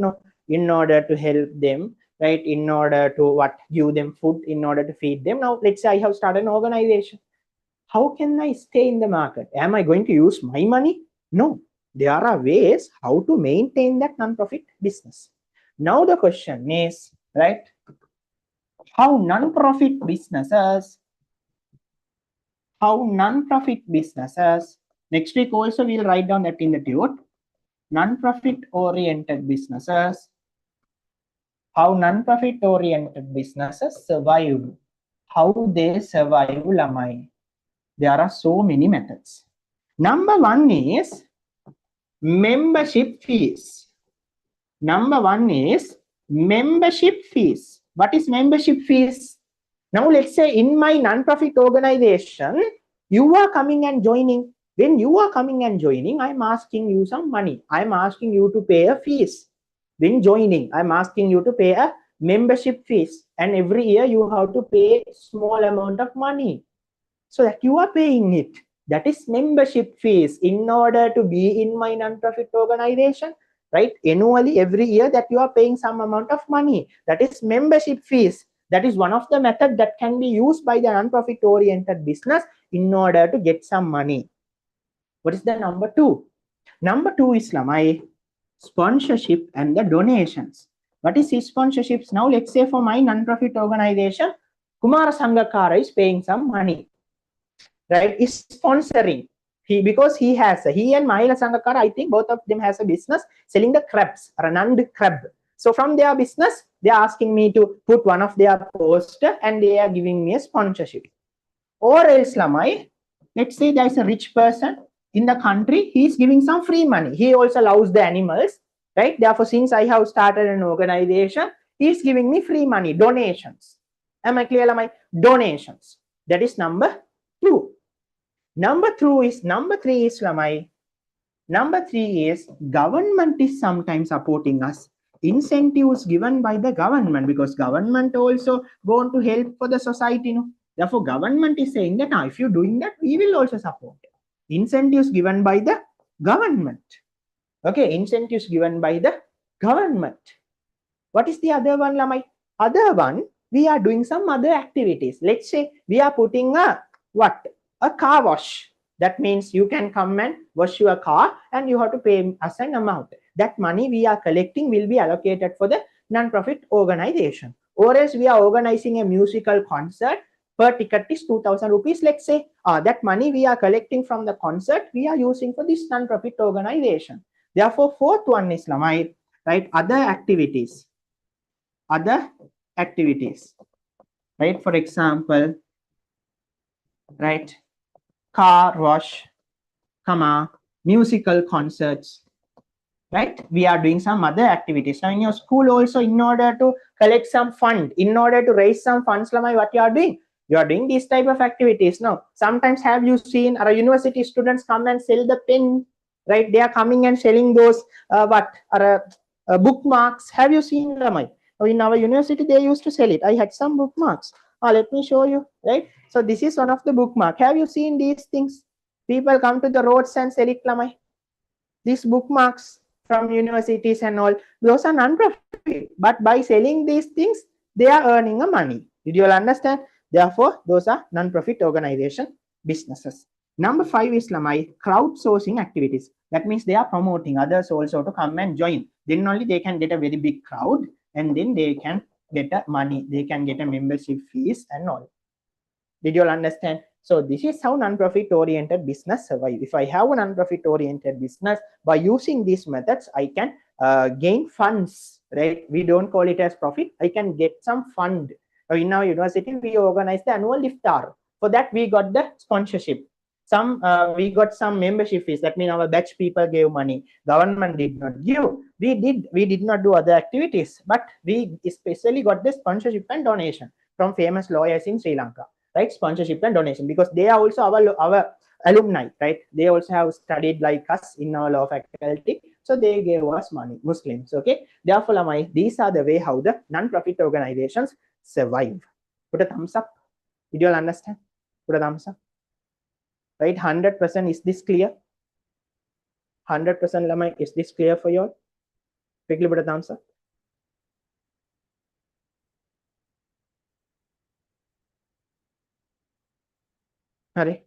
in order to help them, right? In order to give them food, in order to feed them. Now let's say I have started an organization. How can I stay in the market? Am I going to use my money? No. There are ways how to maintain that non-profit business. Now the question is, right, how non-profit businesses, next week also we'll write down that in the tude, non-profit oriented businesses, how non-profit oriented businesses survive, how they survive, Lamai. There are so many methods. Number one is membership fees. What is membership fees? Now let's say in my non-profit organization, you are coming and joining. When you are coming and joining, I'm asking you some money. I'm asking you to pay a fees. When joining, I'm asking you to pay a membership fees. And every year you have to pay small amount of money. So that you are paying it. That is membership fees in order to be in my non-profit organization, right? Annually, every year that you are paying some amount of money. That is membership fees. That is one of the methods that can be used by the non-profit oriented business in order to get some money. What is the number two? Number two is Lamai, sponsorship and the donations. What is his sponsorships? Now let's say for my non-profit organization, Kumara Sangakara is paying some money. Right, is sponsoring. He and Mahila Sangakara, I think both of them has a business selling the crabs, Ranand crab. So from their business, they are asking me to put one of their poster and they are giving me a sponsorship. Or else, Lamai, let's say there is a rich person in the country, he is giving some free money. He also loves the animals, right? Therefore, since I have started an organization, he is giving me free money, donations. Am I clear, Lamai? Donations. That is number two. Number three is Lamai. Number three is government is sometimes supporting us. Incentives given by the government, because government also going to help for the society. Therefore, government is saying that if you're doing that, we will also support. Incentives given by the government. Okay, incentives given by the government. What is the other one, Lamai? Other one, we are doing some other activities. Let's say we are putting a car wash. That means you can come and wash your car and you have to pay us an amount. That money we are collecting will be allocated for the non-profit organization. Or else we are organizing a musical concert. Per ticket is 2,000 rupees. Let's say that money we are collecting from the concert, we are using for this non-profit organization. Therefore, fourth one is Lamai, right? Other activities, right? For example, right? Car wash, musical concerts, right? We are doing some other activities. Now in your school also, in order to collect some fund, in order to raise some funds, Lamai, what you are doing? You are doing these type of activities. Now, sometimes have you seen our university students come and sell the pen, right? They are coming and selling those bookmarks. Have you seen, Lamai? In our university, they used to sell it. I had some bookmarks. Let me show you, right? So this is one of the bookmark. Have you seen these things? People come to the roads and sell it, Lamai. These bookmarks from universities and all, those are non-profit. But by selling these things, they are earning a money. Did you all understand? Therefore, those are non-profit organization businesses. Number 5 is lamai crowdsourcing activities. That means they are promoting others also to come and join. Then only they can get a very big crowd, and then they can get a money. They can get a membership fees and all. Did you all understand? So this is how non-profit oriented business survive. If I have a non-profit oriented business, by using these methods, I can gain funds, right? We don't call it as profit. I can get some fund. In our university, we organize the annual iftar. For that, we got the sponsorship. We got some membership fees. That means our batch people gave money. Government did not give. We did not do other activities, but we especially got the sponsorship and donation from famous lawyers in Sri Lanka, right? Sponsorship and donation, because they are also our alumni, right? They also have studied like us in our law faculty, so they gave us money, Muslims. Okay, therefore these are the way how the non-profit organizations survive. Put a thumbs up. Did you all understand? Put a thumbs up. Right, 100%. Is this clear? 100% lamai, is this clear for you all? Quickly put a thumbs up. Hurry.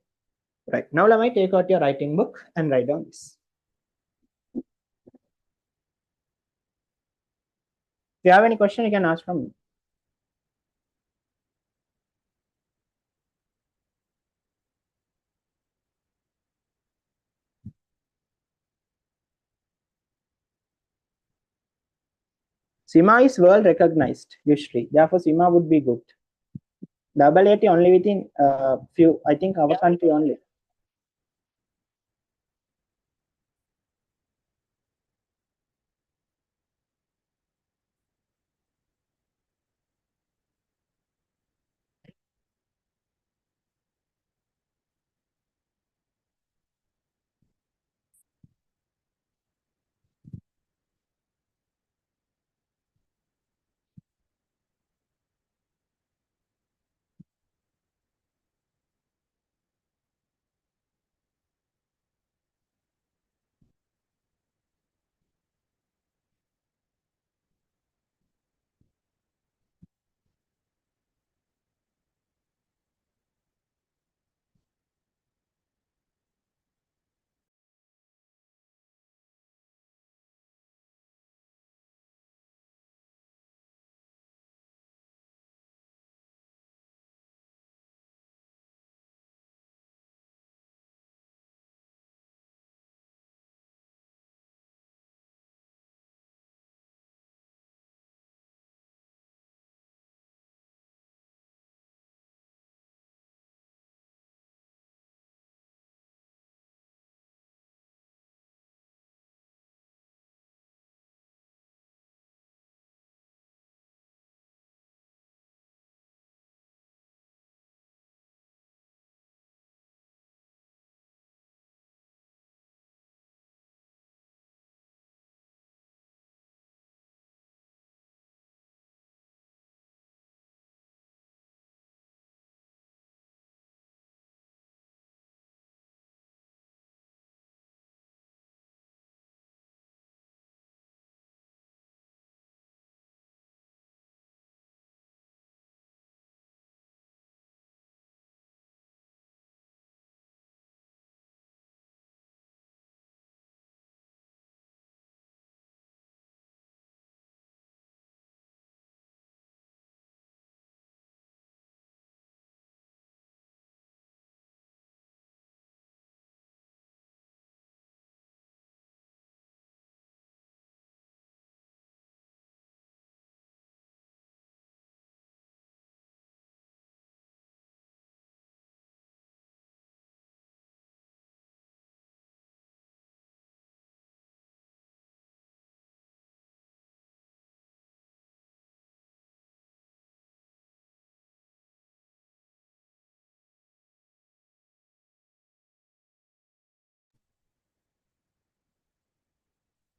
Right, now lamai, take out your writing book and write down this. If you have any question, you can ask from me. SIMA is world recognized usually. Therefore, SIMA would be good. Double AT only within few, I think our country only.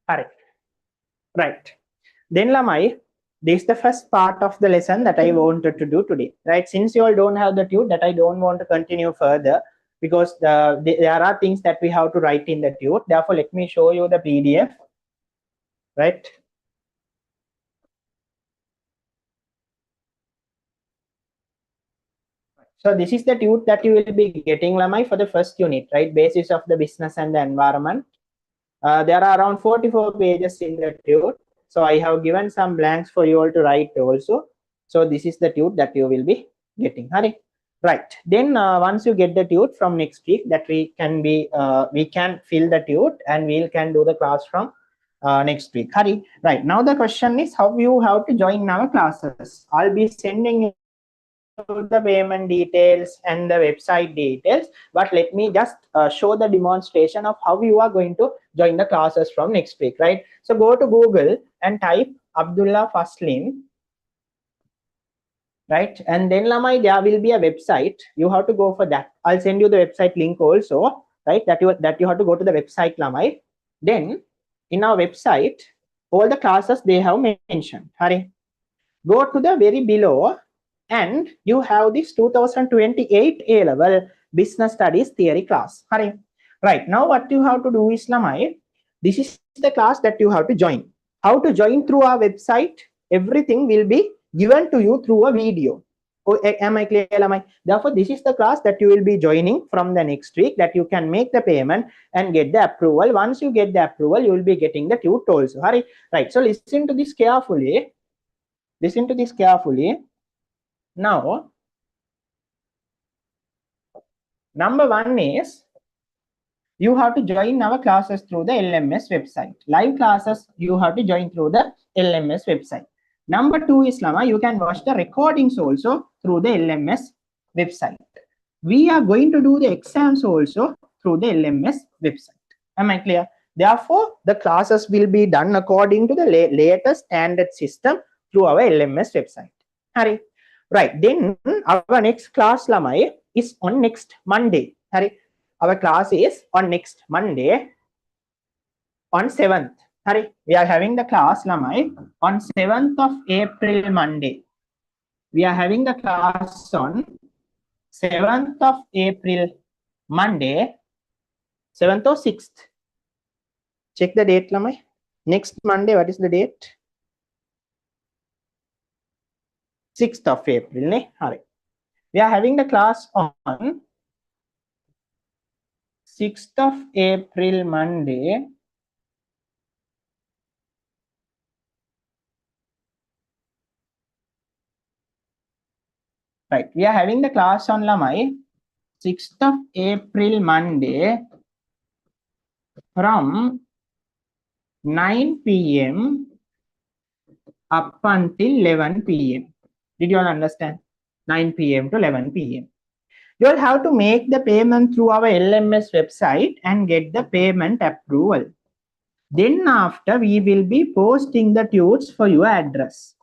Correct. Right. Then Lamai, this is the first part of the lesson that I wanted to do today. Right. Since you all don't have the tute, that I don't want to continue further, because there are things that we have to write in the tute. Therefore, let me show you the PDF. Right. So this is the tute that you will be getting, Lamai, for the first unit, right? Basis of the business and the environment. There are around 44 pages in the tute. So I have given some blanks for you all to write also. So this is the tute that you will be getting. Hari. Right. Then once you get the tute from next week, that we can fill the tute and we can do the class from next week. Hari. Right. Now the question is how you have to join our classes. I'll be sending you the payment details and the website details, but let me just show the demonstration of how you are going to join the classes from next week, right? So go to Google and type Abdullah Faslin, right? And then Lamai, there will be a website. You have to go for that. I'll send you the website link also, right? That you have to go to the website, Lamai. Then in our website, all the classes they have mentioned. Hurry. Go to the very below, and you have this 2028 A-level business studies theory class. Hurry. Right now what you have to do is, Lamai, this is the class that you have to join. How to join through our website? Everything will be given to you through a video. Oh, am I clear, Lamai? Therefore, this is the class that you will be joining from the next week, that you can make the payment and get the approval. Once you get the approval, you will be getting the tute also. Hurry. Right. So listen to this carefully. Listen to this carefully. Now, number one is you have to join our classes through the LMS website. Live classes you have to join through the LMS website. Number two is, Lama, you can watch the recordings also through the LMS website. We are going to do the exams also through the LMS website. Am I clear? Therefore, the classes will be done according to the latest standard system through our LMS website. Hurry. Right. Then our next class, Lamai, is on next Monday. Hurry. Our class is on next Monday on 7th. Hurry. We are having the class, Lamai, on 7th of April, Monday. We are having the class on 7th of April, Monday, 7th or 6th. Check the date, Lamai. Next Monday, what is the date? 6th of April. Ne? Right. We are having the class on 6th of April, Monday. Right. We are having the class on, Lamai, 6th of April, Monday from 9 p.m. up until 11 p.m. Did you all understand? 9 p.m. to 11 p.m. You will have to make the payment through our LMS website and get the payment approval. Then after, we will be posting the tutes for your address.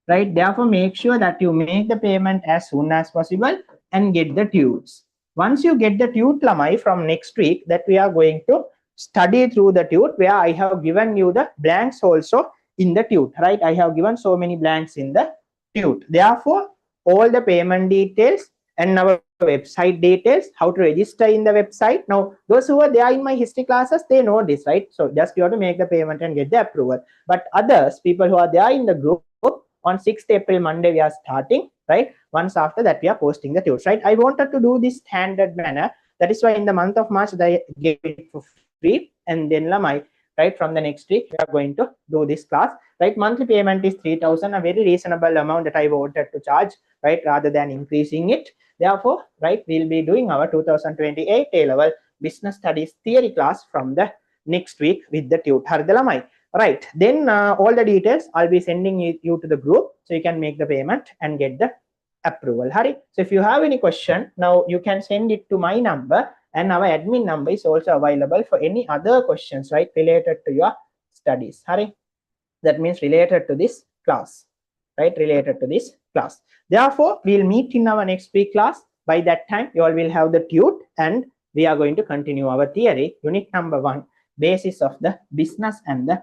Right? Therefore, make sure that you make the payment as soon as possible and get the tutes. Once you get the tute, Lamai, from next week, that we are going to study through the tute, where I have given you the blanks also in the tute. Right? I have given so many blanks in the tute. Therefore, all the payment details and our website details, how to register in the website. Now, those who are there in my history classes, they know this, right? So just you have to make the payment and get the approval. But others, people who are there in the group, on 6th April, Monday, we are starting, right? Once after that, we are posting the tutes, right? I wanted to do this standard manner. That is why in the month of March, I gave it for free. And then, Lamai, right, from the next week, we are going to do this class, right? Monthly payment is 3,000, a very reasonable amount that I wanted to charge, right, rather than increasing it. Therefore, right, we'll be doing our 2028 A-level business studies theory class from the next week with the tute. Hardalamai. Right. Then all the details I'll be sending you to the group, so you can make the payment and get the approval. Hari. So if you have any question, now you can send it to my number, and our admin number is also available for any other questions, right, related to your studies. Hari. That means related to this class, right? Related to this class. Therefore, we'll meet in our next week class. By that time, you all will have the tute, and we are going to continue our theory, unit number 1, basis of the business and the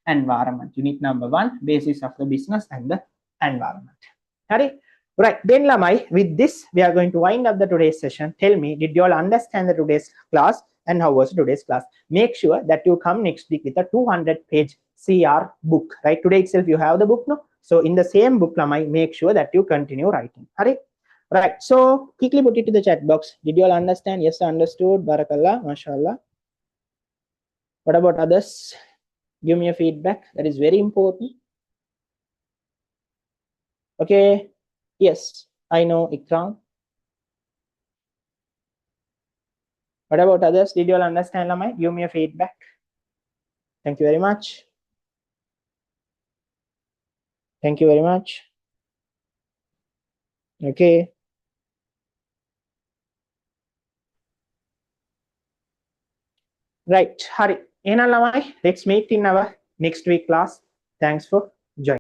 environment. Unit number 1, basis of the business and the environment. Right. Then, Lamai, with this, we are going to wind up the today's session. Tell me, did you all understand the today's class, and how was today's class? Make sure that you come next week with a 200-page CR book, right? Today itself, you have the book, no? So in the same book, Lamai, make sure that you continue writing. Right, so quickly put it to the chat box. Did you all understand? Yes, understood. Barakallah, mashallah. What about others? Give me a feedback. That is very important. Okay, yes, I know Ikram. What about others? Did you all understand, Lamai? Give me a feedback. Thank you very much. Thank you very much. Okay. Right, Hari. Ena Lamai, let's meet in our next week class. Thanks for